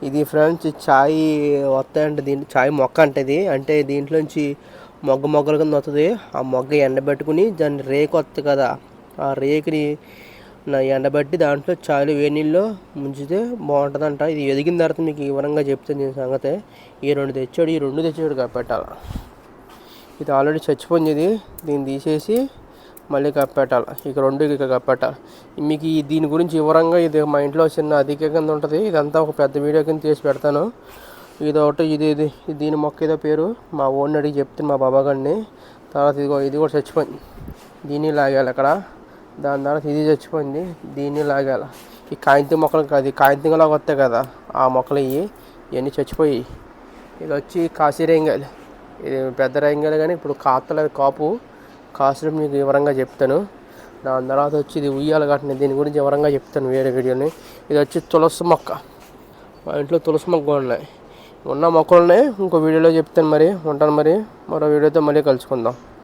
ఇది ఫ్రెండ్స్ చాయ్ వస్తాయంటే చాయ్ మొక్క అంటది. అంటే దీంట్లోంచి మొగ్గల కింద వస్తుంది. ఆ మొగ్గ ఎండబెట్టుకుని దాన్ని రేకు వస్తుంది కదా, ఆ రేకుని ఎండబెట్టి దాంట్లో చాయలు వేడి నీళ్ళలో ముంచితే బాగుంటుందంట. ఇది ఎదిగిన తర్వాత మీకు వివరంగా చెప్తాను దీని సంగతి. ఈ రెండు తెచ్చాడు కప్పెట్టాలి. ఇది ఆల్రెడీ చచ్చిపోయింది. దీన్ని తీసేసి మళ్ళీ కప్పెట్టాలి. ఇక కప్పెట్టాలి. మీకు దీని గురించి వివరంగా ఇది మా ఇంట్లో చిన్న అధిక కింద ఉంటుంది. ఇదంతా ఒక పెద్ద వీడియో కింద తీసి పెడతాను. ఇది దీని మొక్క ఏదో పేరు మా ఓన్ అడిగి చెప్తాను, మా బాబా గారిని. తర్వాత ఇది కూడా చచ్చిపోయింది. దీన్ని లాగాలి అక్కడ. దాని తర్వాత ఇది చచ్చిపోయింది, దీన్ని లాగాలి. ఈ కాయింతం మొక్కలు కాదు, కాయింతంగా వస్తాయి కదా ఆ మొక్కలు, ఇవన్నీ చచ్చిపోయి. ఇది వచ్చి కాశీ రేంగాయలు. ఇది పెద్ద రేంగాయలు కానీ ఇప్పుడు కాస్తలేదు, కాసిన మీకు వివరంగా చెప్తాను. దాని తర్వాత వచ్చి ఇది ఉయ్యాల కట్టిన, దీని గురించి వివరంగా చెప్తాను వేరే వీడియోని. ఇది వచ్చి తులసి మొక్క. మా ఇంట్లో తులసి మొక్క ఉన్నాయి. ఉన్న మొక్కలున్నాయి, ఇంకో వీడియోలో చెప్తాను. మరి ఉంటాను, మరో వీడియోతో మళ్ళీ కలుసుకుందాం.